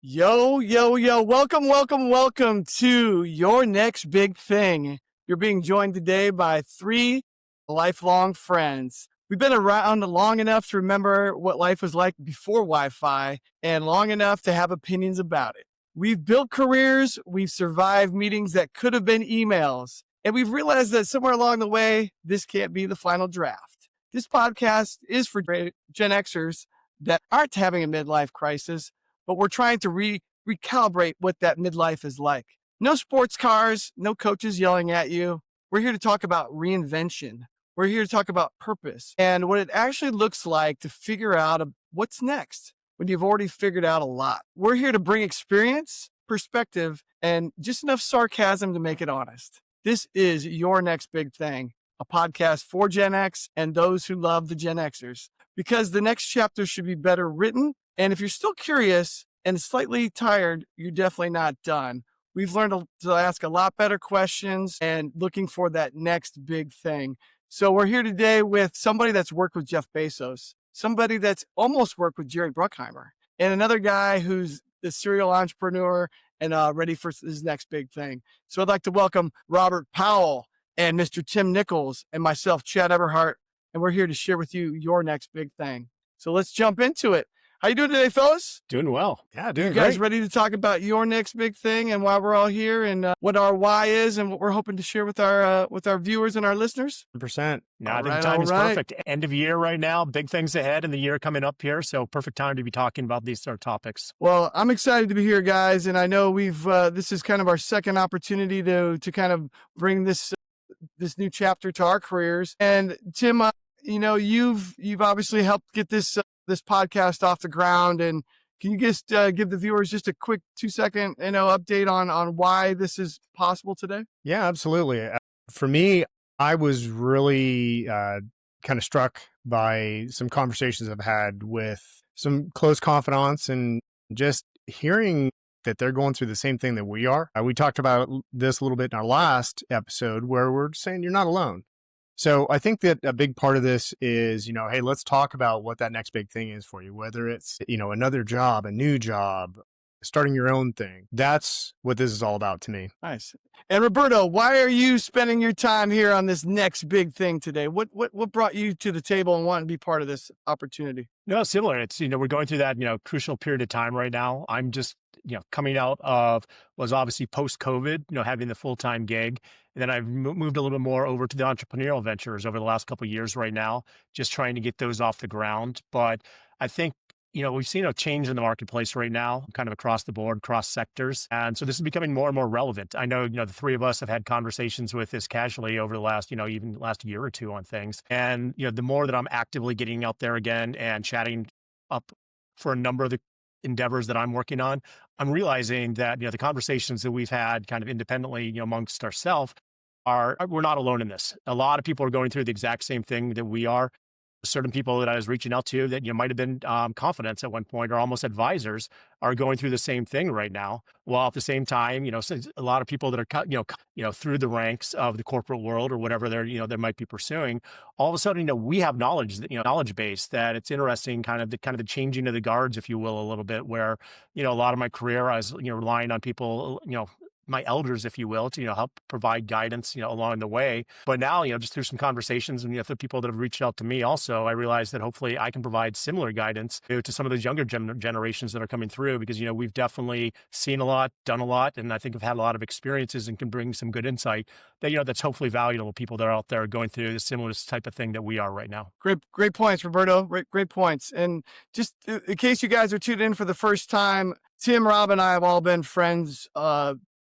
Yo, yo, yo. Welcome, welcome, welcome to Your Next Big Thing. You're being joined today by three lifelong friends. We've been around long enough to remember what life was like before Wi-Fi and long enough to have opinions about it. We've built careers, we've survived meetings that could have been emails, and we've realized that somewhere along the way, this can't be the final draft. This podcast is for Gen Xers that aren't having a midlife crisis, but we're trying to recalibrate what that midlife is like. No sports cars, no coaches yelling at you. We're here to talk about reinvention. We're here to talk about purpose and what it actually looks like to figure out what's next when you've already figured out a lot. We're here to bring experience, perspective, and just enough sarcasm to make it honest. This is Your Next Big Thing, a podcast for Gen X and those who love the Gen Xers, because the next chapter should be better written. And if you're still curious and slightly tired, you're definitely not done. We've learned to ask a lot better questions and looking for that next big thing. So we're here today with somebody that's worked with Jeff Bezos, somebody that's almost worked with Jerry Bruckheimer, and another guy who's the serial entrepreneur and ready for his next big thing. So I'd like to welcome Robert Powell and Mr. Tim Nichols and myself, Chad Everhart, and we're here to share with you your next big thing. So let's jump into it. How you doing today, fellas? Doing well. Yeah, doing You guys great. ready to talk about your next big thing and why we're all here and what our why is and what we're hoping to share with our viewers and our listeners? 100%. No, I All think right, time all is right. perfect. End of year right now, big things ahead and the year coming up here. So perfect time to be talking about these sort of topics. Well, I'm excited to be here, guys, and I know we've this is kind of our second opportunity to kind of bring this new chapter to our careers. And Tim, you've obviously helped get this podcast off the ground, and can you just give the viewers just a quick 2-second update on why this is possible today? Yeah, absolutely. For me, I was really kind of struck by some conversations I've had with some close confidants and just hearing that they're going through the same thing that we are. We talked about this a little bit in our last episode where we're saying you're not alone. So I think that a big part of this is, hey, let's talk about what that next big thing is for you, whether it's, another job, a new job, starting your own thing. That's what this is all about to me. Nice. And Roberto, why are you spending your time here on this next big thing today? What brought you to the table and wanting to be part of this opportunity? No, similar. It's, we're going through that, crucial period of time right now. I'm just, coming out of was obviously post-COVID, having the full-time gig. And then I've moved a little bit more over to the entrepreneurial ventures over the last couple of years right now, just trying to get those off the ground. But I think we've seen a change in the marketplace right now, kind of across the board, cross sectors. And so this is becoming more and more relevant. I know, the three of us have had conversations with this casually over the last, even last year or two on things. And, the more that I'm actively getting out there again and chatting up for a number of the endeavors that I'm working on, I'm realizing that, the conversations that we've had kind of independently, amongst ourselves we're not alone in this. A lot of people are going through the exact same thing that we are. Certain people that I was reaching out to that might have been confidants at one point or almost advisors are going through the same thing right now. While at the same time, since a lot of people that are through the ranks of the corporate world or whatever they might be pursuing, all of a sudden, we have knowledge, knowledge base that it's interesting, kind of the changing of the guards, if you will, a little bit. Where a lot of my career, I was relying on people, my elders, if you will, to help provide guidance along the way. But now just through some conversations and through people that have reached out to me also, I realized that hopefully I can provide similar guidance to some of those younger generations that are coming through, because we've definitely seen a lot, done a lot, and I think have had a lot of experiences and can bring some good insight that that's hopefully valuable to people that are out there going through the similar type of thing that we are right now. Great points, Roberto. Great points. And just in case you guys are tuned in for the first time, Tim, Rob, and I have all been friends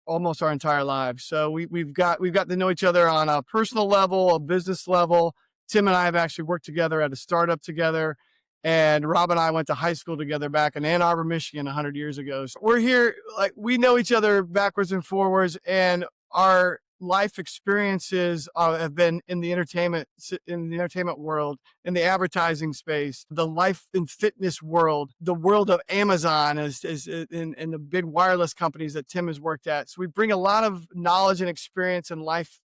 almost our entire lives. So we've got to know each other on a personal level, a business level. Tim and I have actually worked together at a startup together, and Rob and I went to high school together back in Ann Arbor, Michigan 100 years ago. So we're here, like, we know each other backwards and forwards, and our life experiences have been in the entertainment world, in the advertising space, the life and fitness world, the world of Amazon is in the big wireless companies that Tim has worked at. So we bring a lot of knowledge and experience and life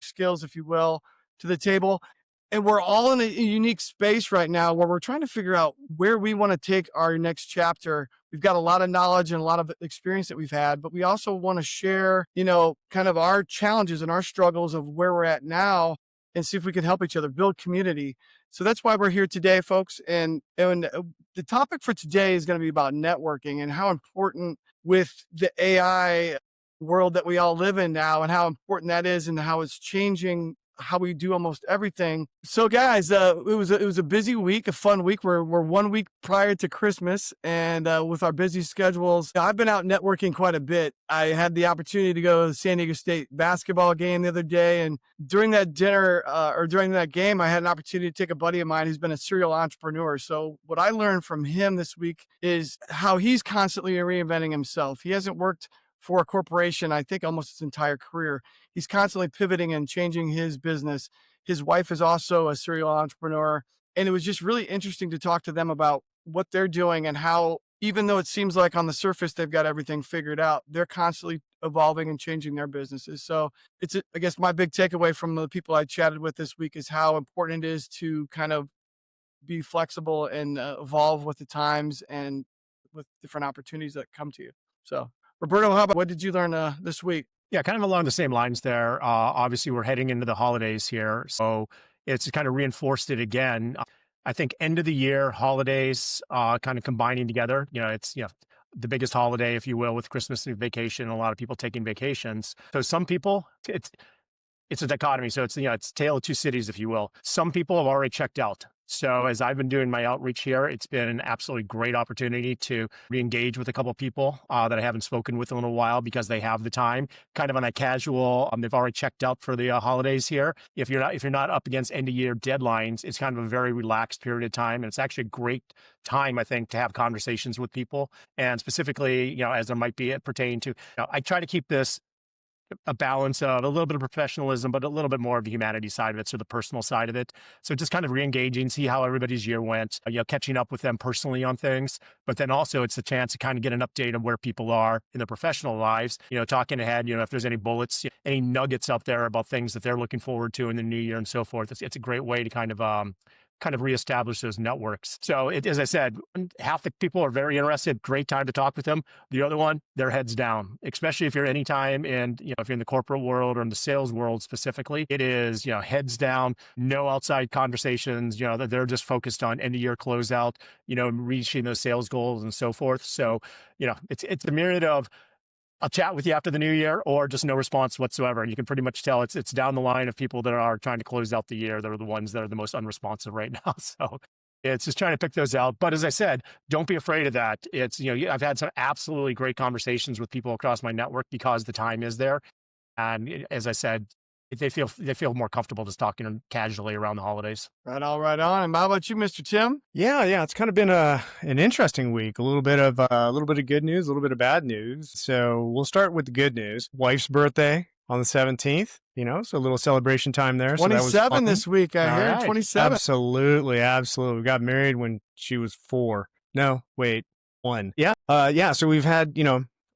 skills, if you will, to the table. And we're all in a unique space right now where we're trying to figure out where we want to take our next chapter. We've got a lot of knowledge and a lot of experience that we've had, but we also want to share, kind of our challenges and our struggles of where we're at now and see if we can help each other build community. So that's why we're here today, folks. And the topic for today is going to be about networking and how important with the AI world that we all live in now and how important that is and how it's changing how we do almost everything. So guys, it was a busy week, a fun week. We're 1 week prior to Christmas, and with our busy schedules, I've been out networking quite a bit. I had the opportunity to go to the San Diego State basketball game the other day, and during that dinner or during that game, I had an opportunity to take a buddy of mine who's been a serial entrepreneur. So what I learned from him this week is how he's constantly reinventing himself. He hasn't worked for a corporation, I think, almost his entire career. He's constantly pivoting and changing his business. His wife is also a serial entrepreneur. And it was just really interesting to talk to them about what they're doing and how, even though it seems like on the surface they've got everything figured out, they're constantly evolving and changing their businesses. So I guess my big takeaway from the people I chatted with this week is how important it is to kind of be flexible and evolve with the times and with different opportunities that come to you. So Roberto, what did you learn this week? Yeah, kind of along the same lines there. Obviously, we're heading into the holidays here. So it's kind of reinforced it again. I think end of the year, holidays kind of combining together. It's, the biggest holiday, if you will, with Christmas and vacation, a lot of people taking vacations. So some people, it's a dichotomy. So it's tale of two cities, if you will. Some people have already checked out. So as I've been doing my outreach here, it's been an absolutely great opportunity to re-engage with a couple of people that I haven't spoken with in a little while because they have the time, kind of on a casual. They've already checked out for the holidays here. If you're not up against end of year deadlines, it's kind of a very relaxed period of time, and it's actually a great time, I think, to have conversations with people. And specifically, as there might be pertaining to, I try to keep this a balance of a little bit of professionalism, but a little bit more of the humanity side of it, so the personal side of it. So just kind of re-engaging, see how everybody's year went, catching up with them personally on things. But then also it's a chance to kind of get an update on where people are in their professional lives, talking ahead, if there's any bullets, any nuggets out there about things that they're looking forward to in the new year and so forth. It's a great way to kind of reestablish those networks. So as I said, half the people are very interested. Great time to talk with them. The other one, their heads down, especially if you're anytime in, if you're in the corporate world or in the sales world specifically, it is, heads down, no outside conversations, they're just focused on end of year closeout, reaching those sales goals and so forth. So, it's a myriad of, I'll chat with you after the new year, or just no response whatsoever. And you can pretty much tell it's down the line of people that are trying to close out the year. They're the ones that are the most unresponsive right now. So it's just trying to pick those out. But as I said, don't be afraid of that. It's, I've had some absolutely great conversations with people across my network because the time is there. And as I said, they feel more comfortable just talking casually around the holidays. Right on. And how about you, Mr. Tim? Yeah. It's kind of been an interesting week. A little bit of good news, a little bit of bad news. So we'll start with the good news. Wife's birthday on the 17th. So a little celebration time there. 27 this week, I hear. Right. 27. Absolutely. We got married when she was 4. No, wait, 1. Yeah. So we've had,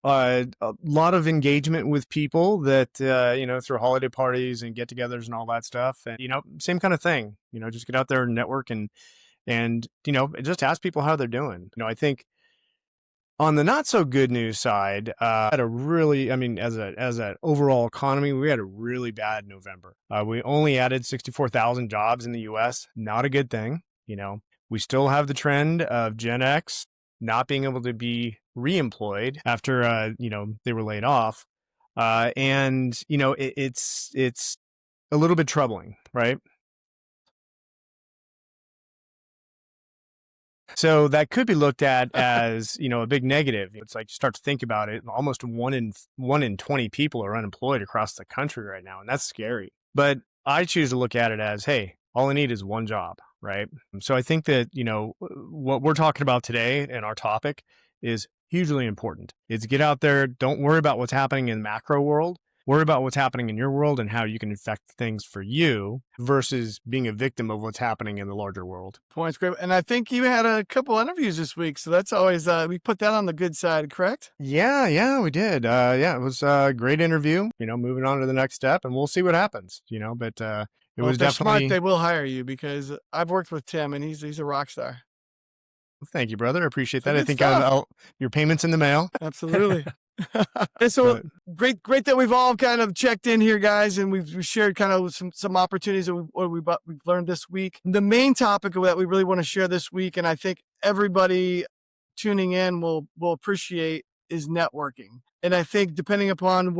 a lot of engagement with people that, through holiday parties and get-togethers and all that stuff. And, same kind of thing, just get out there and network and just ask people how they're doing. I think on the not so good news side, had a really, as an overall economy, we had a really bad November. We only added 64,000 jobs in the US. Not a good thing. We still have the trend of Gen X not being able to be reemployed after, they were laid off. It's a little bit troubling, right? So that could be looked at as, a big negative. It's like you start to think about it. Almost 1 in 20 people are unemployed across the country right now. And that's scary. But I choose to look at it as, hey, all I need is one job, right? So I think that, what we're talking about today and our topic is hugely important. It's get out there. Don't worry about what's happening in the macro world. Worry about what's happening in your world and how you can affect things for you versus being a victim of what's happening in the larger world. Point's great. And I think you had a couple interviews this week. So that's always, we put that on the good side, correct? Yeah, we did. It was a great interview, moving on to the next step, and we'll see what happens, but it Well, was if they're smart, definitely. they will hire you because I've worked with Tim and he's a rock star. Thank you, brother. I appreciate So that. I good think stuff. your payments in the mail. Absolutely. And so But great that we've all kind of checked in here, guys, and we've shared kind of some opportunities that we've learned this week. The main topic that we really want to share this week, and I think everybody tuning in will appreciate, is networking. And I think depending upon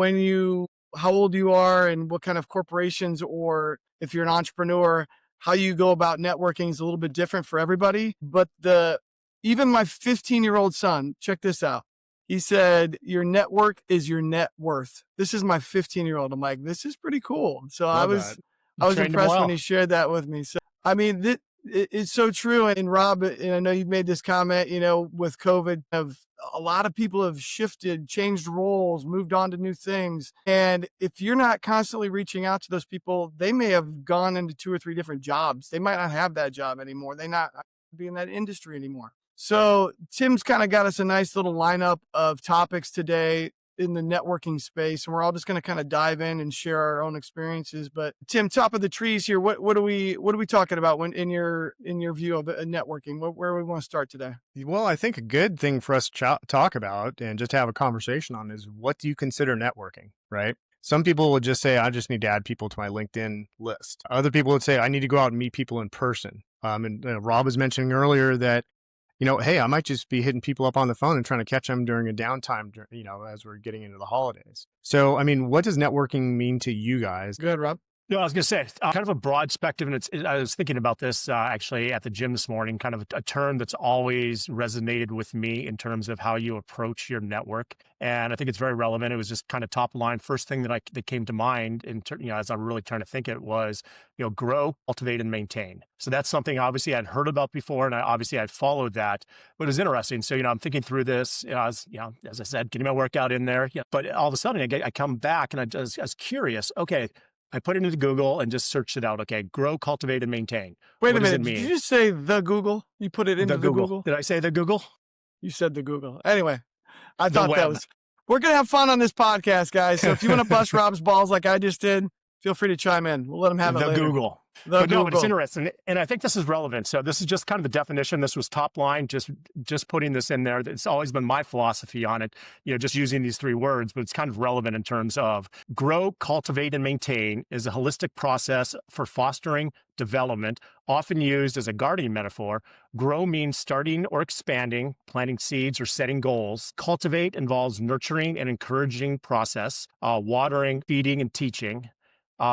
how old you are and what kind of corporations, or if you're an entrepreneur, how you go about networking is a little bit different for everybody. But even my 15-year-old son, check this out. He said, your network is your net worth. This is my 15-year-old. I'm like, this is pretty cool. So I love was that. Trained him impressed when well. he shared that with me. So, I mean, it's so true. And Rob, and I know you made this comment, with COVID, of a lot of people have shifted, changed roles, moved on to new things. And if you're not constantly reaching out to those people, they may have gone into 2 or 3 different jobs. They might not have that job anymore. They not be in that industry anymore. So Tim's kind of got us a nice little lineup of topics today in the networking space, and we're all just going to kind of dive in and share our own experiences. But Tim, top of the trees here, what are we talking about when in your view of networking? Where do we want to start today? Well, I think a good thing for us to talk about and just have a conversation on is, what do you consider networking, right? Some people would just say, I just need to add people to my LinkedIn list. Other people would say, I need to go out and meet people in person. And Rob was mentioning earlier that, hey, I might just be hitting people up on the phone and trying to catch them during a downtime, as we're getting into the holidays. So, I mean, what does networking mean to you guys? Go ahead, Rob. No, I was going to say kind of a broad spectrum, and I was thinking about this actually at the gym this morning. Kind of a term that's always resonated with me in terms of how you approach your network, and I think it's very relevant. It was just kind of top line. First thing that came to mind, as I'm really trying to think, it was grow, cultivate, and maintain. So that's something obviously I'd heard about before, and I'd followed that, but it was interesting. So I'm thinking through this, as I said, getting my workout in there. Yeah, but all of a sudden I come back and I was curious. Okay. I put it into Google and just searched it out. Okay, grow, cultivate, and maintain. Wait What a does it minute. mean? Did you just say the Google? You put it into the Google? Did I say the Google? You said the Google. Anyway, I The thought that web. was. We're gonna have fun on this podcast, guys. So if you want to bust Rob's balls like I just did, feel free to chime in. We'll let him have it The later. Google. But No, but it's interesting, and I think this is relevant. So this is just kind of the definition. This was top line, just putting this in there. It's always been my philosophy on it, just using these 3 words, but it's kind of relevant in terms of grow, cultivate, and maintain is a holistic process for fostering development, often used as a gardening metaphor. Grow means starting or expanding, planting seeds or setting goals. Cultivate involves nurturing and encouraging process, watering, feeding, and teaching.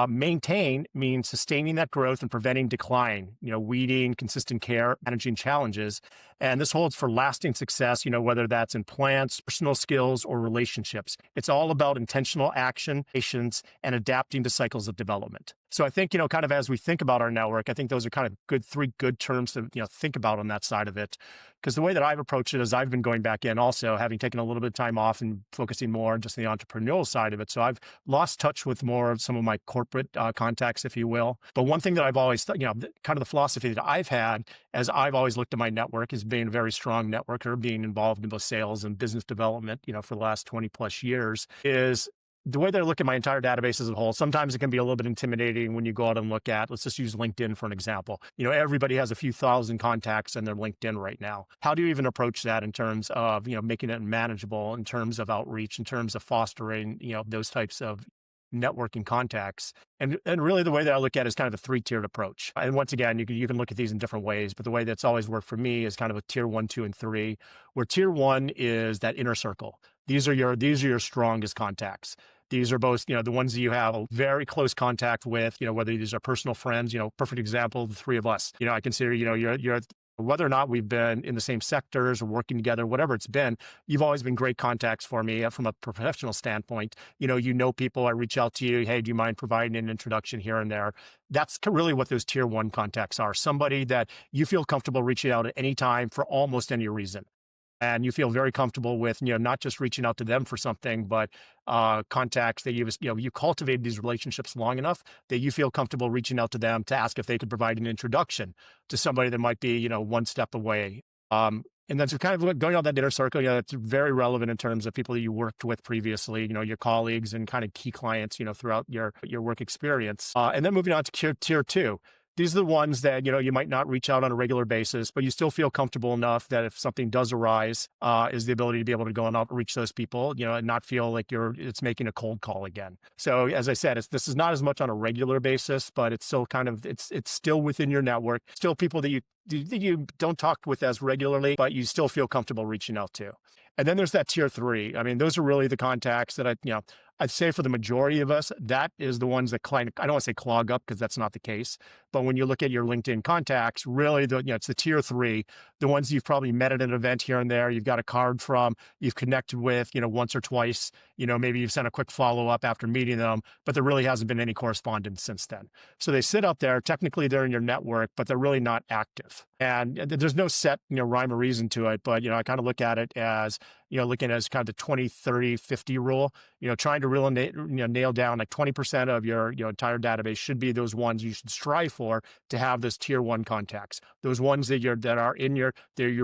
Maintain means sustaining that growth and preventing decline, weeding, consistent care, managing challenges. And this holds for lasting success, whether that's in plants, personal skills, or relationships. It's all about intentional action, patience, and adapting to cycles of development. So I think, kind of as we think about our network, I think those are kind of 3 good terms to, think about on that side of it. Because the way that I've approached it is I've been going back in also, having taken a little bit of time off and focusing more on just the entrepreneurial side of it. So I've lost touch with more of some of my corporate contacts, if you will. But one thing that I've always thought, kind of the philosophy that I've had as I've always looked at my network is being a very strong networker, being involved in both sales and business development, for the last 20 plus years, is the way that I look at my entire database as a whole. Sometimes it can be a little bit intimidating when you go out and look at, let's just use LinkedIn for an example. Everybody has a few thousand contacts in their LinkedIn right now. How do you even approach that in terms of, making it manageable, in terms of outreach, in terms of fostering, those types of networking contacts? And really the way that I look at it is kind of a 3-tiered approach. And once again, you can look at these in different ways, but the way that's always worked for me is kind of a tier 1, 2, and 3, where tier 1 is that inner circle. These are your strongest contacts. These are both, the ones that you have a very close contact with, whether these are personal friends, perfect example, the 3 of us. I consider, you're whether or not we've been in the same sectors or working together, whatever it's been, you've always been great contacts for me from a professional standpoint. People, I reach out to you, hey, do you mind providing an introduction here and there? That's really what those tier 1 contacts are. Somebody that you feel comfortable reaching out at any time for almost any reason. And you feel very comfortable with, not just reaching out to them for something, but contacts that you cultivated these relationships long enough that you feel comfortable reaching out to them to ask if they could provide an introduction to somebody that might be, 1 step away. And that's kind of going on that inner circle. That's very relevant in terms of people that you worked with previously, your colleagues and kind of key clients, throughout your work experience. And then moving on to tier two. These are the ones that, you might not reach out on a regular basis, but you still feel comfortable enough that if something does arise, is the ability to be able to go and outreach those people, and not feel like it's making a cold call again. So as I said, this is not as much on a regular basis, but it's still it's still within your network, still people that you don't talk with as regularly, but you still feel comfortable reaching out to. And then there's that tier three. I mean, those are really the contacts that I'd say for the majority of us, that is the ones that I don't want to say clog up because that's not the case. But when you look at your LinkedIn contacts, really it's the tier three, the ones you've probably met at an event here and there, you've got a card from, you've connected with, once or twice, maybe you've sent a quick follow-up after meeting them, but there really hasn't been any correspondence since then. So they sit out there, technically they're in your network, but they're really not active. And there's no set, rhyme or reason to it, but, I kind of look at it as, looking as kind of the 20, 30, 50 rule, trying to really nail down like 20% of your entire database should be those ones you should strive for to have those tier one contacts, those ones that you're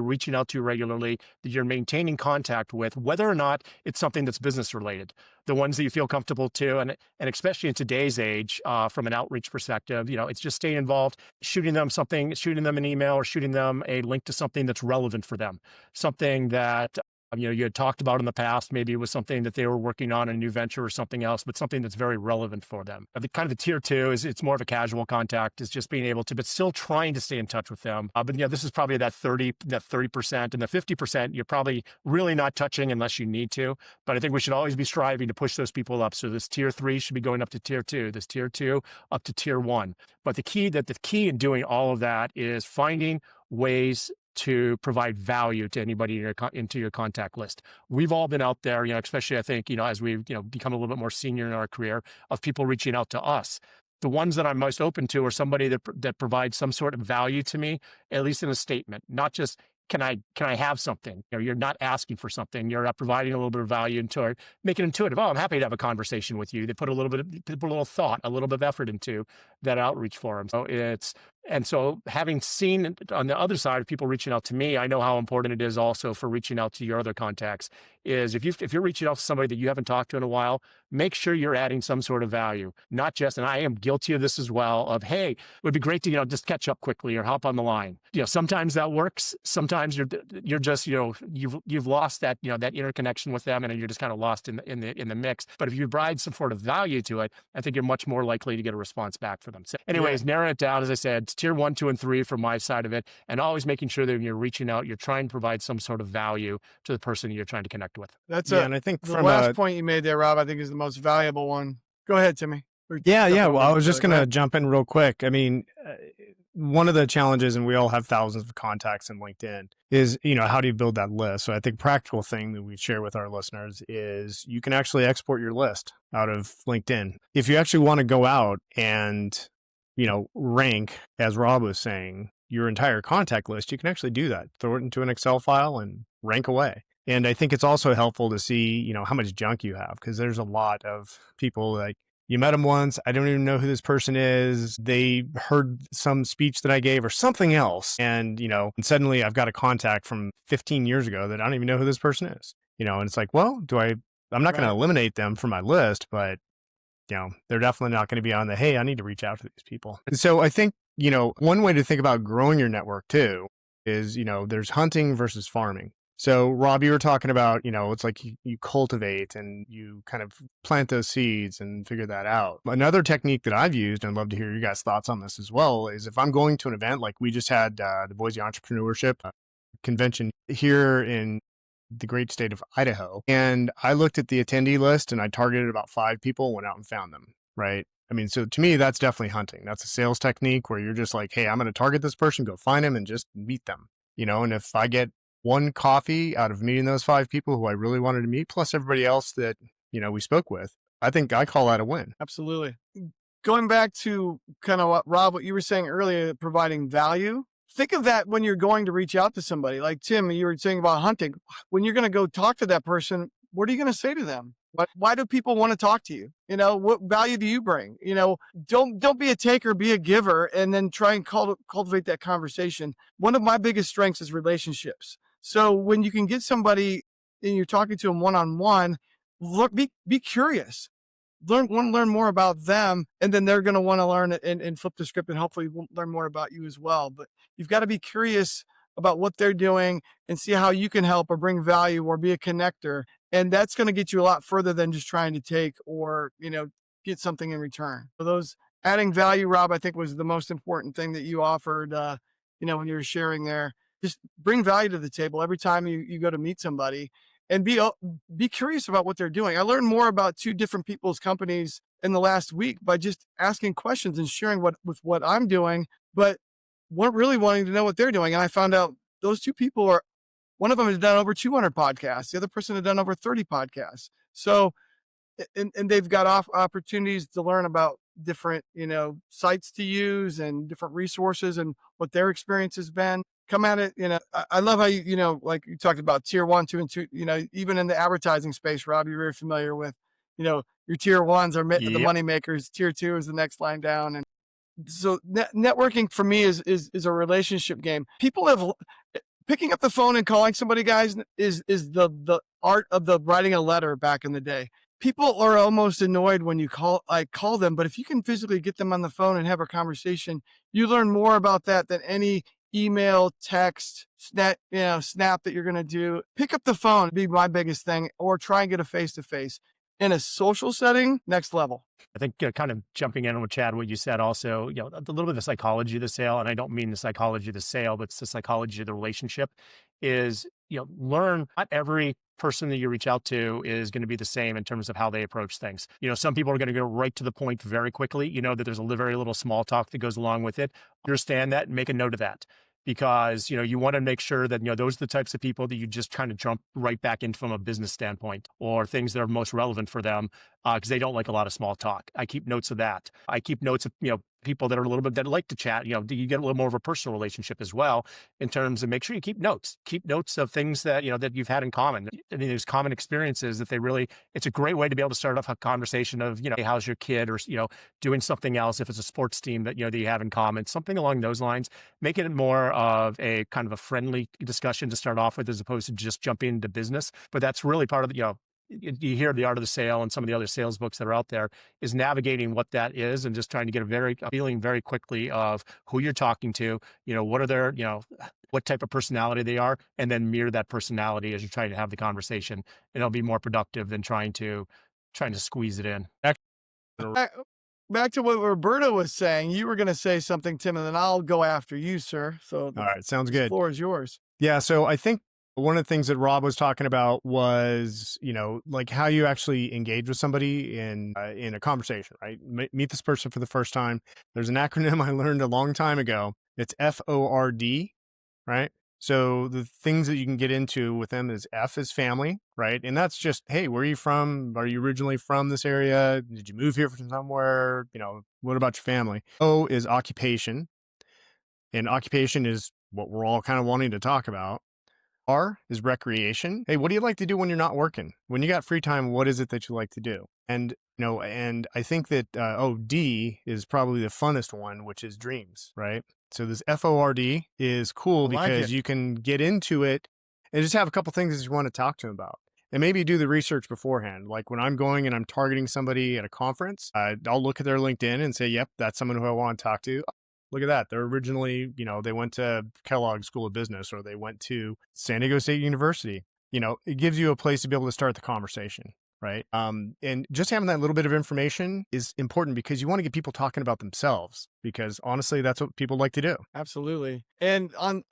reaching out to regularly, that you're maintaining contact with, whether or not it's something that's business related, the ones that you feel comfortable to, and especially in today's age, from an outreach perspective, it's just staying involved, shooting them an email or shooting them a link to something that's relevant for them, something that you had talked about in the past. Maybe it was something that they were working on, a new venture or something else, but something that's very relevant for them. I think kind of the tier two it's more of a casual contact, is just being able to, but still trying to stay in touch with them. But this is probably that 30%, and the 50% you're probably really not touching unless you need to. But I think we should always be striving to push those people up. So this tier three should be going up to tier two, this tier two up to tier one. But the key in doing all of that is finding ways to provide value to anybody into your contact list. We've all been out there, especially I think, as we've, become a little bit more senior in our career, of people reaching out to us. The ones that I'm most open to are somebody that provides some sort of value to me, at least in a statement, not just, can I have something? You're not asking for something. You're providing a little bit of value into it, make it intuitive. Oh, I'm happy to have a conversation with you. They put a little thought, a little bit of effort into that outreach for them. So having seen on the other side of people reaching out to me, I know how important it is also for reaching out to your other contacts. Is if you're reaching out to somebody that you haven't talked to in a while, make sure you're adding some sort of value, not just, and I am guilty of this as well, of, hey, it would be great to, just catch up quickly or hop on the line. Sometimes that works. Sometimes you're just, you've lost that, that interconnection with them, and you're just kind of lost in the mix. But if you provide some sort of value to it, I think you're much more likely to get a response back from them. So anyways, narrowing it down, as I said, tier 1, 2, and 3 from my side of it, and always making sure that when you're reaching out, you're trying to provide some sort of value to the person you're trying to connect with. And I think the last point you made there, Rob, I think is the most valuable one. Go ahead, Timmy. Well, I was just going to jump in real quick. I mean, one of the challenges, and we all have thousands of contacts in LinkedIn, is, how do you build that list? So I think practical thing that we share with our listeners is you can actually export your list out of LinkedIn. If you actually want to go out and, rank, as Rob was saying, your entire contact list, you can actually do that. Throw it into an Excel file and rank away. And I think it's also helpful to see, how much junk you have, because there's a lot of people like, you met them once, I don't even know who this person is. They heard some speech that I gave or something else. And, and suddenly I've got a contact from 15 years ago that I don't even know who this person is. And it's like, well, I'm not going to eliminate them from my list, but, they're definitely not going to be on hey, I need to reach out to these people. And so I think, one way to think about growing your network too is, there's hunting versus farming. So Rob, you were talking about, it's like you cultivate and you kind of plant those seeds and figure that out. Another technique that I've used, and I'd love to hear your guys' thoughts on this as well, is if I'm going to an event, like we just had the Boise Entrepreneurship Convention here in the great state of Idaho. And I looked at the attendee list and I targeted about 5 people, went out and found them, right? I mean, so to me, that's definitely hunting. That's a sales technique where you're just like, hey, I'm going to target this person, go find them and just meet them, and if I get one coffee out of meeting those 5 people who I really wanted to meet, plus everybody else that, we spoke with, I think I call that a win. Absolutely. Going back to kind of what you were saying earlier, providing value. Think of that when you're going to reach out to somebody. Like Tim, you were saying about hunting. When you're going to go talk to that person, what are you going to say to them? Why do people want to talk to you? What value do you bring? Don't be a taker, be a giver, and then try and cultivate that conversation. One of my biggest strengths is relationships. So when you can get somebody and you're talking to them one-on-one, look, be curious. Want to learn more about them, and then they're going to want to learn and flip the script and hopefully learn more about you as well. But you've got to be curious about what they're doing and see how you can help or bring value or be a connector. And that's going to get you a lot further than just trying to take or, get something in return. So those adding value, Rob, I think was the most important thing that you offered, when you were sharing there. Just bring value to the table every time you go to meet somebody, and be curious about what they're doing. I learned more about 2 different people's companies in the last week by just asking questions and sharing what I'm doing, but weren't really wanting to know what they're doing. And I found out those 2 people one of them has done over 200 podcasts. The other person had done over 30 podcasts. So, and they've got opportunities to learn about different, sites to use and different resources and what their experience has been. Come at it, I love how like you talked about tier 1, 2, and 2, even in the advertising space, Rob, you're very familiar with, your tier 1s are the Yep. money makers. Tier 2 is the next line down. And so networking for me is a relationship game. People have picking up the phone and calling somebody, guys, is the art of the writing a letter back in the day. People are almost annoyed when you call them, but if you can physically get them on the phone and have a conversation, you learn more about that than any email, text, snap that you're going to do. Pick up the phone, be my biggest thing, or try and get a face-to-face. In a social setting, next level. I think kind of jumping in with Chad, what you said also, a little bit of the psychology of the sale, and I don't mean the psychology of the sale, but it's the psychology of the relationship is, learn not every person that you reach out to is going to be the same in terms of how they approach things. Some people are going to go right to the point very quickly. That there's very little small talk that goes along with it. Understand that and make a note of that. Because, you want to make sure that, those are the types of people that you just kind of jump right back into from a business standpoint or things that are most relevant for them because they don't like a lot of small talk. I keep notes of that. I keep notes of, people that are a little bit that like to chat. Do you get a little more of a personal relationship as well in terms of make sure you keep notes of things that, that you've had in common. I mean, there's common experiences that it's a great way to be able to start off a conversation of, hey, how's your kid or, doing something else. If it's a sports team that, that you have in common, something along those lines, make it more of a kind of a friendly discussion to start off with, as opposed to just jumping into business. But that's really part of the, you hear the art of the sale and some of the other sales books that are out there is navigating what that is and just trying to get a feeling very quickly of who you're talking to, what are their, what type of personality they are, and then mirror that personality as you're trying to have the conversation. And it'll be more productive than trying to squeeze it in. Back to what Roberto was saying, you were going to say something, Tim, and then I'll go after you, sir. So All right. Sounds the good. floor is yours. Yeah. So I think one of the things that Rob was talking about was, like how you actually engage with somebody in a conversation, right? Meet this person for the first time. There's an acronym I learned a long time ago. It's FORD, right? So the things that you can get into with them is F is family, right? And that's just, hey, where are you from? Are you originally from this area? Did you move here from somewhere? What about your family? O is occupation. And occupation is what we're all kind of wanting to talk about. R is recreation. Hey, what do you like to do when you're not working? When you got free time, what is it that you like to do? And, and I think that, D is probably the funnest one, which is dreams, right? So this FORD is cool because you can get into it and just have a couple things that you want to talk to them about. And maybe do the research beforehand. Like when I'm going and I'm targeting somebody at a conference, I'll look at their LinkedIn and say, yep, that's someone who I want to talk to. Look at that. They're originally, they went to Kellogg School of Business or they went to San Diego State University. It gives you a place to be able to start the conversation, right? And just having that little bit of information is important because you want to get people talking about themselves because honestly, that's what people like to do. Absolutely. And on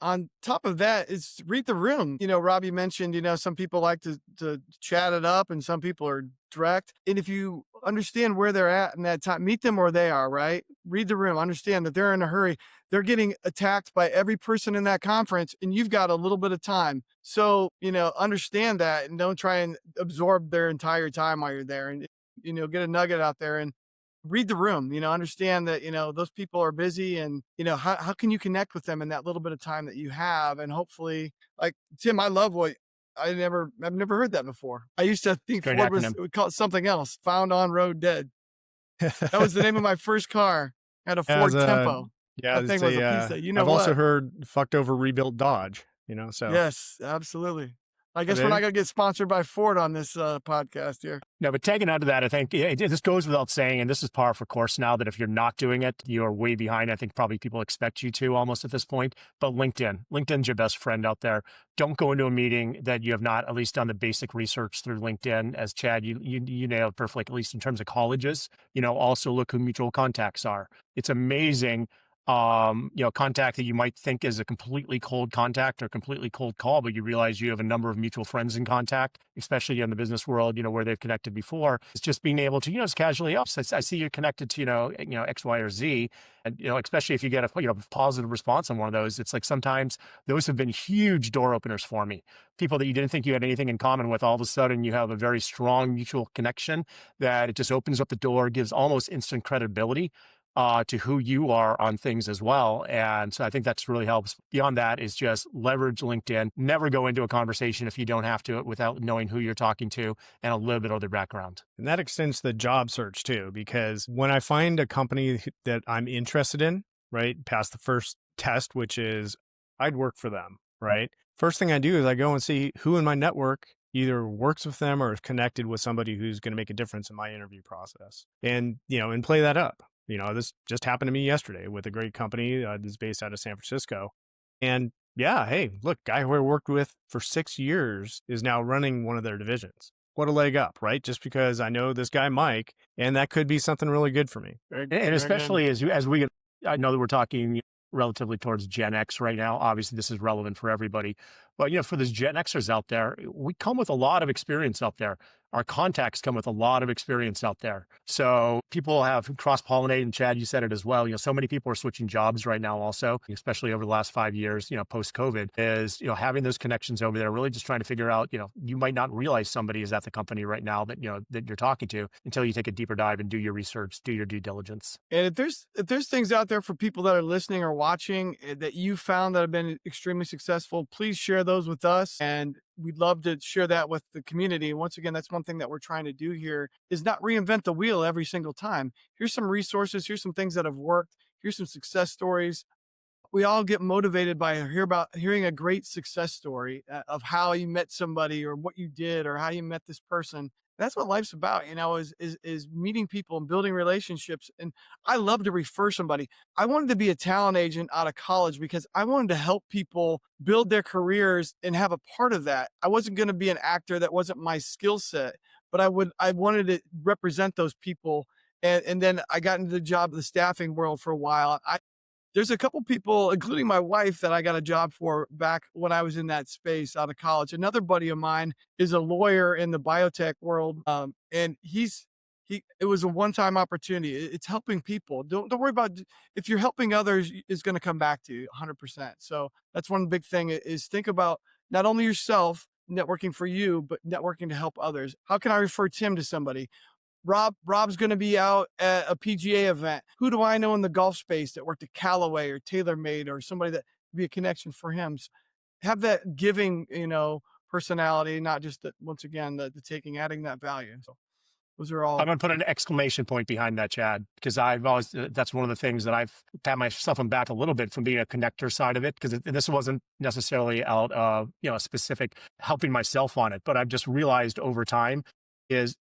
top of that is read the room. Rob, you mentioned, some people like to chat it up and some people are direct. And if you understand where they're at in that time, meet them where they are, right? Read the room, understand that they're in a hurry. They're getting attacked by every person in that conference and you've got a little bit of time. So, understand that and don't try and absorb their entire time while you're there and, get a nugget out there and read the room, understand that, those people are busy and, how can you connect with them in that little bit of time that you have? And hopefully, like Tim, I love what I've never heard that before. I used to think Great Ford acronym. would call it something else. Found on road dead. That was the name of my first car. I had a Ford Tempo. Yeah, That thing was a piece of, I've also heard fucked over rebuilt Dodge. So Yes, absolutely. I but guess we're not going to get sponsored by Ford on this podcast here. No, but taking out of that, I think this goes without saying, and this is par for course now, that if you're not doing it, you're way behind. I think probably people expect you to almost at this point. But LinkedIn's your best friend out there. Don't go into a meeting that you have not at least done the basic research through LinkedIn. As Chad, you nailed perfectly, at least in terms of colleges. Also look who mutual contacts are. It's amazing. Contact that you might think is a completely cold contact or completely cold call, but you realize you have a number of mutual friends in contact, especially in the business world, where they've connected before. It's just being able to, just casually, oh, I see you're connected to, X, Y, or Z. And, especially if you get a, positive response on one of those, it's like sometimes those have been huge door openers for me. People that you didn't think you had anything in common with, all of a sudden you have a very strong mutual connection that it just opens up the door, gives almost instant credibility to who you are on things as well. And so I think that's really helps. Beyond that is just leverage LinkedIn. Never go into a conversation if you don't have to without knowing who you're talking to and a little bit of their background. And that extends to the job search too, because when I find a company that I'm interested in, right, past the first test, which is I'd work for them, right? First thing I do is I go and see who in my network either works with them or is connected with somebody who's going to make a difference in my interview process, and play that up. This just happened to me yesterday with a great company that's based out of San Francisco. And yeah, hey, look, guy who I worked with for 6 years is now running one of their divisions. What a leg up, right? Just because I know this guy, Mike, and that could be something really good for me. And especially as we get, I know that we're talking relatively towards Gen X right now. Obviously, this is relevant for everybody. But, for those Gen Xers out there, we come with a lot of experience out there. Our contacts come with a lot of experience out there. So people have cross-pollinated, and Chad, you said it as well. So many people are switching jobs right now also, especially over the last 5 years, post-COVID, is, having those connections over there, really just trying to figure out, you might not realize somebody is at the company right now that, that you're talking to until you take a deeper dive and do your research, do your due diligence. And if there's things out there for people that are listening or watching that you found that have been extremely successful, please share those with us. And we'd love to share that with the community. And once again, that's one thing that we're trying to do here is not reinvent the wheel every single time. Here's some resources. Here's some things that have worked. Here's some success stories. We all get motivated by hearing a great success story of how you met somebody or what you did or how you met this person. That's what life's about, is meeting people and building relationships. And I love to refer somebody. I wanted to be a talent agent out of college because I wanted to help people build their careers and have a part of that. I wasn't going to be an actor. That wasn't my skill set, but I wanted to represent those people. And then I got into the staffing world for a while. There's a couple people, including my wife, that I got a job for back when I was in that space out of college. Another buddy of mine is a lawyer in the biotech world. And it was a one-time opportunity. It's helping people. Don't worry about if you're helping others, it's going to come back to you 100%. So that's one big thing is think about not only yourself networking for you, but networking to help others. How can I refer Tim to somebody? Rob's going to be out at a PGA event. Who do I know in the golf space that worked at Callaway or TaylorMade or somebody that would be a connection for him? So have that giving, personality, not just that, once again, the taking, adding that value. So those are all. I'm going to put an exclamation point behind that, Chad, because I've always, that's one of the things that I've pat myself on back a little bit from being a connector side of it, because this wasn't necessarily out of, a specific helping myself on it, but I've just realized over time is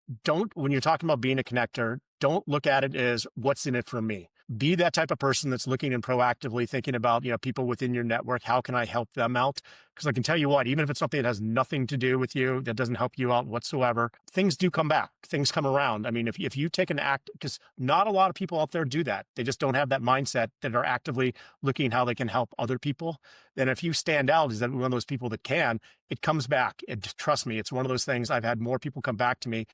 when you're talking about being a connector, don't look at it as what's in it for me. Be that type of person that's looking and proactively thinking about, people within your network. How can I help them out? Because I can tell you what, even if it's something that has nothing to do with you, that doesn't help you out whatsoever, things do come back. Things come around. I mean, if you take an act, because not a lot of people out there do that. They just don't have that mindset that are actively looking how they can help other people. Then if you stand out as one of those people that can, it comes back. Trust me, it's one of those things. I've had more people come back to me.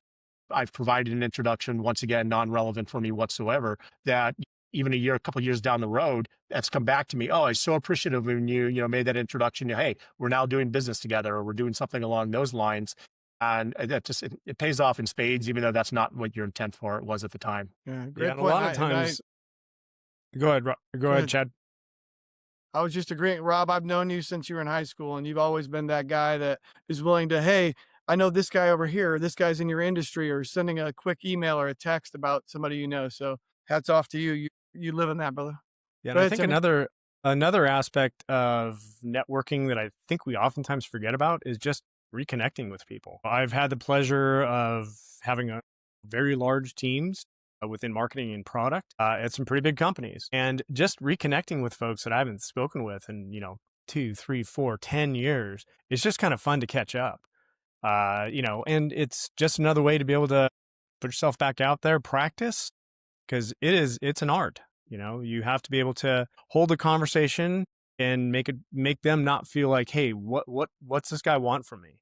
I've provided an introduction, once again, non-relevant for me whatsoever, that even a couple of years down the road, that's come back to me. Oh, I'm so appreciative when you made that introduction. Hey, we're now doing business together, or we're doing something along those lines. And that just, it pays off in spades, even though that's not what your intent for it was at the time. Yeah, great point. A lot of times, go ahead, go ahead, Chad. I was just agreeing, Rob, I've known you since you were in high school, and you've always been that guy that is willing to, hey, I know this guy over here, this guy's in your industry, or sending a quick email or a text about somebody you know. So hats off to you. You live in that, brother. Yeah, and I think Another aspect of networking that I think we oftentimes forget about is just reconnecting with people. I've had the pleasure of having a very large teams within marketing and product at some pretty big companies, and just reconnecting with folks that I haven't spoken with in 2, 3, 4, 10 years. It's just kind of fun to catch up. And it's just another way to be able to put yourself back out there, practice, because it's an art. You have to be able to hold a conversation and make them not feel like, hey, what's this guy want from me?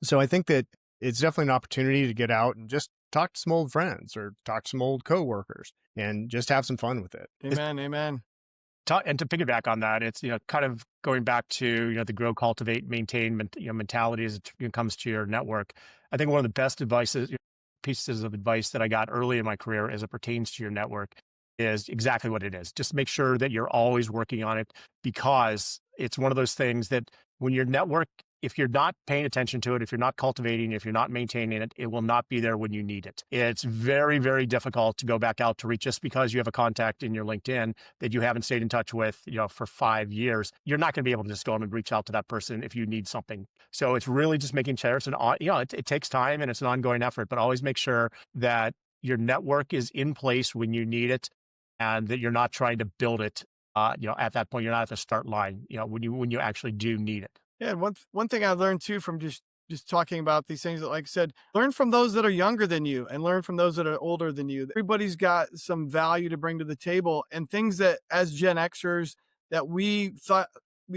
So I think that it's definitely an opportunity to get out and just talk to some old friends or talk to some old coworkers and just have some fun with it. Amen. Amen. And to piggyback on that, it's kind of going back to the grow, cultivate, maintain mentality as it comes to your network. I think one of the best pieces of advice that I got early in my career as it pertains to your network is exactly what it is. Just make sure that you're always working on it, because it's one of those things that when your network, if you're not paying attention to it, if you're not cultivating, if you're not maintaining it, it will not be there when you need it. It's very, very difficult to go back out to reach just because you have a contact in your LinkedIn that you haven't stayed in touch with, for 5 years. You're not going to be able to just go and reach out to that person if you need something. So it's really just making sure it takes time and it's an ongoing effort, but always make sure that your network is in place when you need it and that you're not trying to build it. At that point, you're not at the start line, when you actually do need it. Yeah, and one thing I learned too from just talking about these things, that, like I said, learn from those that are younger than you and learn from those that are older than you. Everybody's got some value to bring to the table, and things that as Gen Xers that we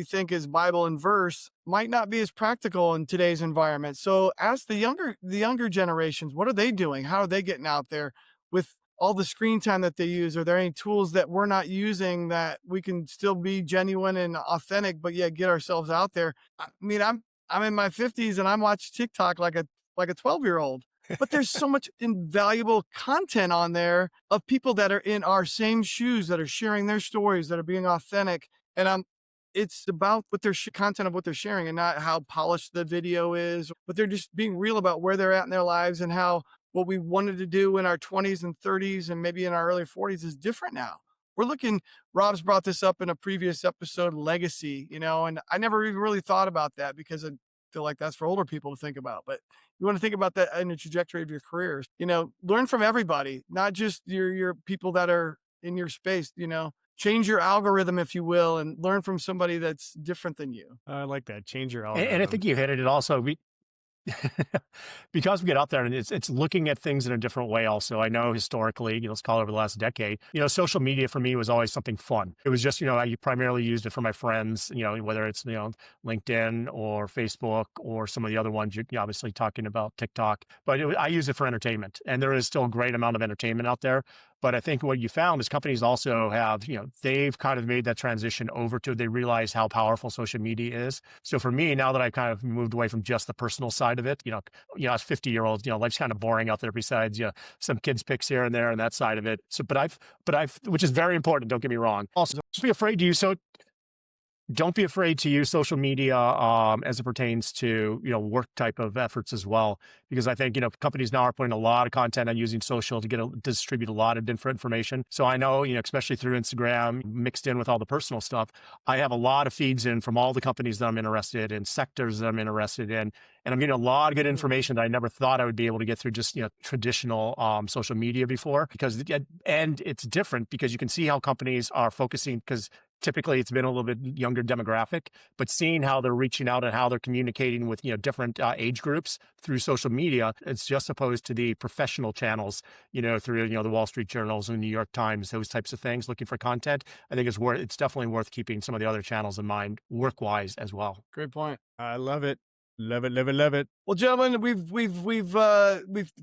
think is Bible and verse might not be as practical in today's environment. So ask the younger generations, what are they doing? How are they getting out there with all the screen time that they use? Are there any tools that we're not using that we can still be genuine and authentic, but yet get ourselves out there? I mean, I'm in my 50s and I'm watching TikTok like a 12-year-old, but there's so much invaluable content on there of people that are in our same shoes, that are sharing their stories, that are being authentic. And it's about what their content of what they're sharing, and not how polished the video is, but they're just being real about where they're at in their lives and how what we wanted to do in our 20s and 30s and maybe in our early 40s is different now. Rob's brought this up in a previous episode, legacy, and I never even really thought about that because I feel like that's for older people to think about. But you want to think about that in the trajectory of your careers, learn from everybody, not just your people that are in your space, change your algorithm, if you will, and learn from somebody that's different than you. I like that. Change your algorithm. And I think you hit it also. Because we get out there and it's looking at things in a different way also. I know historically, let's call it over the last decade, social media for me was always something fun. It was just, I primarily used it for my friends, whether it's, LinkedIn or Facebook or some of the other ones, you're obviously talking about TikTok, but I use it for entertainment, and there is still a great amount of entertainment out there. But I think what you found is companies also have, they've kind of made that transition over to, they realize how powerful social media is. So for me, now that I've kind of moved away from just the personal side of it, as 50-year-olds, life's kind of boring out there besides, some kids pics here and there and that side of it. So, but I've, which is very important, don't get me wrong. Also, don't be afraid to use social media as it pertains to work type of efforts as well, because I think companies now are putting a lot of content on using social to distribute a lot of different information. So I know especially through Instagram mixed in with all the personal stuff, I have a lot of feeds in from all the companies that I'm interested in, sectors that I'm interested in, and I'm getting a lot of good information that I never thought I would be able to get through just traditional social media before. And it's different because you can see how companies are focusing, because typically it's been a little bit younger demographic, but seeing how they're reaching out and how they're communicating with different age groups through social media, it's just opposed to the professional channels, through the Wall Street Journals and New York Times, those types of things, looking for content. I think it's definitely worth keeping some of the other channels in mind, work-wise as well. Great point. I love it. Love it, love it, love it. Well, gentlemen, we've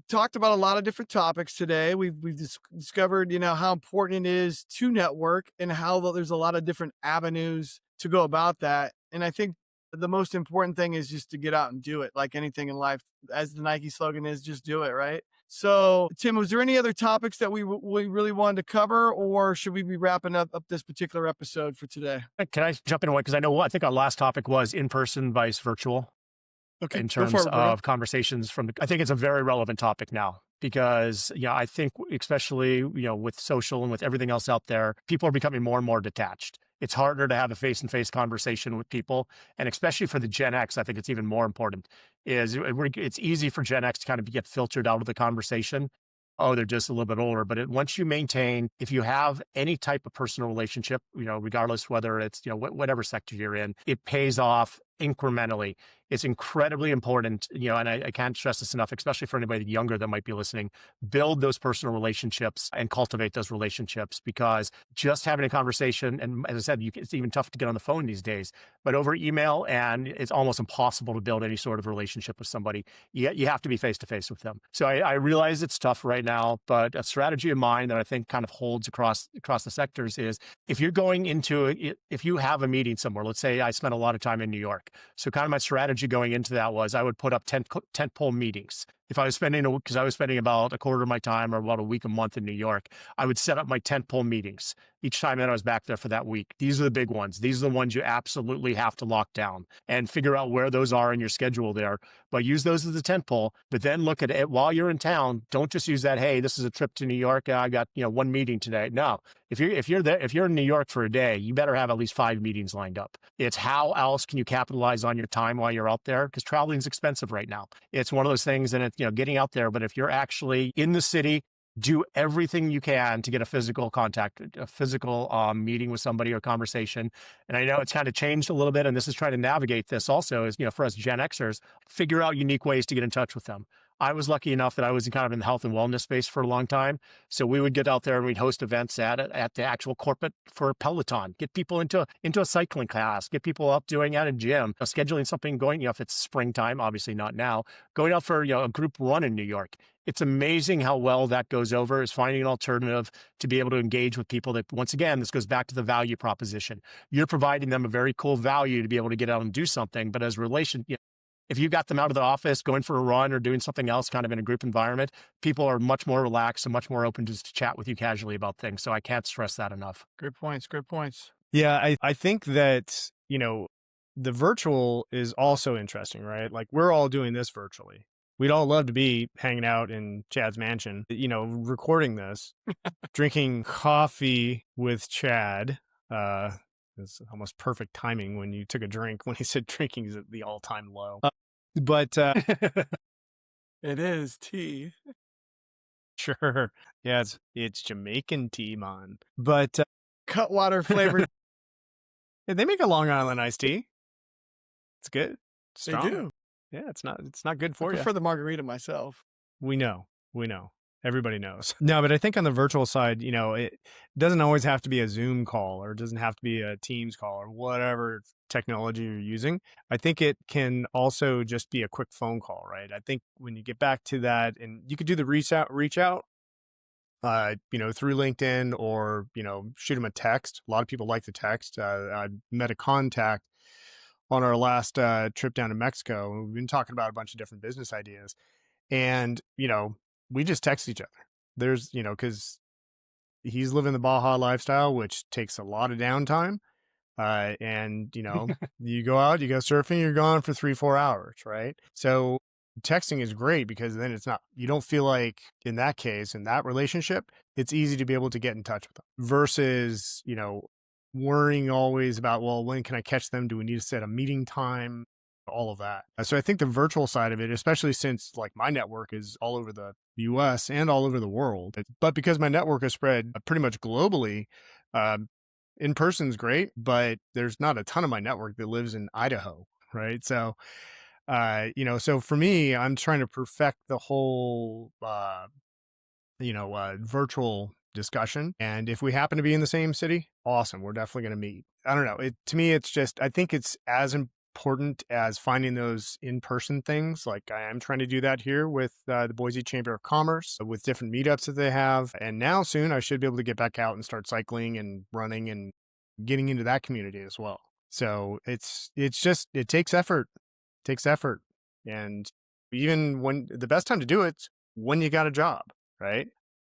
talked about a lot of different topics today. We've discovered, how important it is to network and how there's a lot of different avenues to go about that. And I think the most important thing is just to get out and do it. Like anything in life, as the Nike slogan is, just do it, right? So, Tim, was there any other topics that we really wanted to cover, or should we be wrapping up this particular episode for today? Can I jump in a way? Because I think our last topic was in-person versus virtual. Okay, in terms of conversations I think it's a very relevant topic now, because I think especially with social and with everything else out there, people are becoming more and more detached. It's harder to have a face-to-face conversation with people. And especially for the Gen X, I think it's even more important is it's easy for Gen X to kind of get filtered out of the conversation. Oh, they're just a little bit older. But once you maintain, if you have any type of personal relationship, regardless whether it's, whatever sector you're in, it pays off incrementally. It's incredibly important, and I can't stress this enough, especially for anybody younger that might be listening, build those personal relationships and cultivate those relationships, because just having a conversation, and as I said, it's even tough to get on the phone these days, but over email, and it's almost impossible to build any sort of relationship with somebody. You have to be face to face with them. So I realize it's tough right now, but a strategy of mine that I think kind of holds across the sectors is if you're going into it, if you have a meeting somewhere, let's say I spent a lot of time in New York. So kind of my strategy going into that was I would put up tentpole meetings. If I was because I was spending about a quarter of my time or about a week a month in New York, I would set up my tentpole meetings each time that I was back there for that week. These are the big ones. These are the ones you absolutely have to lock down and figure out where those are in your schedule there. But use those as the tentpole, but then look at it while you're in town. Don't just use that, hey, this is a trip to New York. I got, one meeting today. No, if you're there, if you're in New York for a day, you better have at least 5 meetings lined up. It's how else can you capitalize on your time while you're out there? Because traveling is expensive right now. It's one of those things, and it's, getting out there. But if you're actually in the city, do everything you can to get a physical contact, a physical meeting with somebody or conversation. And I know it's kind of changed a little bit, and this is trying to navigate this also is, for us Gen Xers, figure out unique ways to get in touch with them. I was lucky enough that I was kind of in the health and wellness space for a long time. So we would get out there and we'd host events at the actual corporate for Peloton, get people into a cycling class, get people up doing at a gym, scheduling something going, if it's springtime, obviously not now, going out for, a group run in New York. It's amazing how well that goes over, is finding an alternative to be able to engage with people that, once again, this goes back to the value proposition. You're providing them a very cool value to be able to get out and do something, but as if you got them out of the office, going for a run or doing something else kind of in a group environment, people are much more relaxed and much more open to chat with you casually about things. So I can't stress that enough. Great points. Great points. Yeah, I think that, the virtual is also interesting, right? Like we're all doing this virtually. We'd all love to be hanging out in Chad's mansion, recording this, drinking coffee with Chad. It's almost perfect timing when you took a drink when he said drinking is at the all-time low. But it is tea. Sure. Yeah, it's Jamaican tea, man. But Cutwater flavored. they make a Long Island iced tea. It's good. Strong. They do. Yeah, it's not good I for you. prefer the margarita myself. We know. Everybody knows. No, but I think on the virtual side, it doesn't always have to be a Zoom call, or it doesn't have to be a Teams call, or whatever technology you're using. I think it can also just be a quick phone call, right? I think when you get back to that, and you could do the reach out, through LinkedIn, or, shoot them a text. A lot of people like the text. I met a contact on our last trip down to Mexico. We've been talking about a bunch of different business ideas, and, we just text each other. There's, because he's living the Baja lifestyle, which takes a lot of downtime. And, you go out, you go surfing, you're gone for 3-4 hours, right? So texting is great, because then you don't feel like, in that case, in that relationship, it's easy to be able to get in touch with them versus, worrying always about, well, when can I catch them? Do we need to set a meeting time? All of that. So I think the virtual side of it, especially since like my network is all over the US and all over the world, but because my network is spread pretty much globally, in person is great, but there's not a ton of my network that lives in Idaho, right? So, so for me, I'm trying to perfect the whole, virtual discussion. And if we happen to be in the same city, awesome. We're definitely going to meet. I don't know. To me, it's just, I think it's as important as finding those in-person things. Like I am trying to do that here with the Boise Chamber of Commerce, with different meetups that they have. And now soon I should be able to get back out and start cycling and running and getting into that community as well. So it takes effort. It takes effort. And even when the best time to do it's when you got a job, right?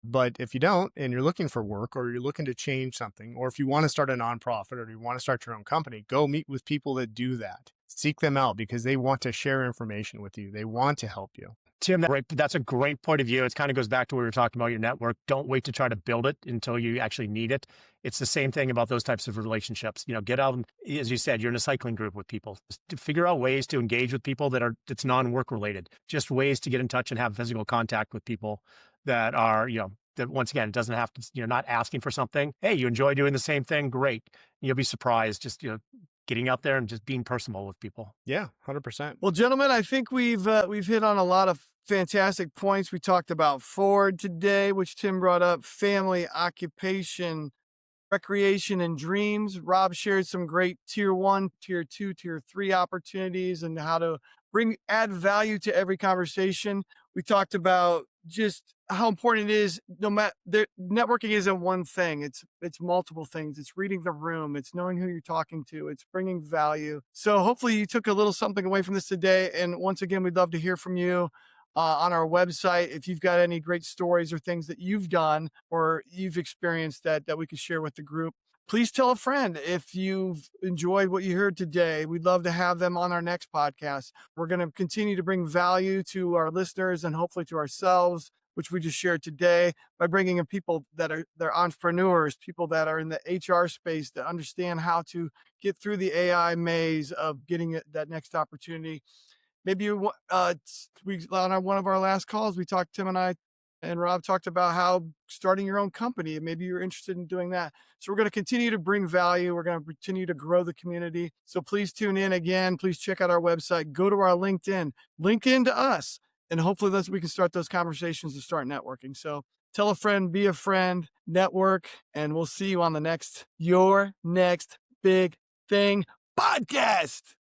But if you don't, and you're looking for work, or you're looking to change something, or if you want to start a nonprofit, or you want to start your own company, go meet with people that do that. Seek them out, because they want to share information with you. They want to help you. Tim, that's a great point of view. It kind of goes back to what we were talking about your network. Don't wait to try to build it until you actually need it. It's the same thing about those types of relationships. Get out and, as you said, you're in a cycling group with people. Just to figure out ways to engage with people that's non-work related. Just ways to get in touch and have physical contact with people that are, that once again, it doesn't have to, you're not asking for something. Hey, you enjoy doing the same thing? Great. You'll be surprised. Just, getting out there and just being personal with people. Yeah, 100%. Well, gentlemen, I think we've hit on a lot of fantastic points. We talked about Ford today, which Tim brought up, family, occupation, recreation, and dreams. Rob shared some great tier 1, tier 2, tier 3 opportunities and how to add value to every conversation. We talked about just how important it is. Networking isn't one thing. It's multiple things. It's reading the room. It's knowing who you're talking to. It's bringing value. So hopefully you took a little something away from this today. And once again, we'd love to hear from you on our website. If you've got any great stories or things that you've done or you've experienced that we could share with the group, please tell a friend. If you've enjoyed what you heard today, we'd love to have them on our next podcast. We're going to continue to bring value to our listeners and hopefully to ourselves, which we just shared today, by bringing in people they're entrepreneurs, people that are in the HR space that understand how to get through the AI maze of getting that next opportunity. Maybe on one of our last calls, Tim and I and Rob talked about how starting your own company, and maybe you're interested in doing that. So we're going to continue to bring value. We're going to continue to grow the community. So please tune in again. Please check out our website. Go to our LinkedIn. Link into us. And hopefully we can start those conversations and start networking. So tell a friend, be a friend, network, and we'll see you on the Your Next Big Thing podcast.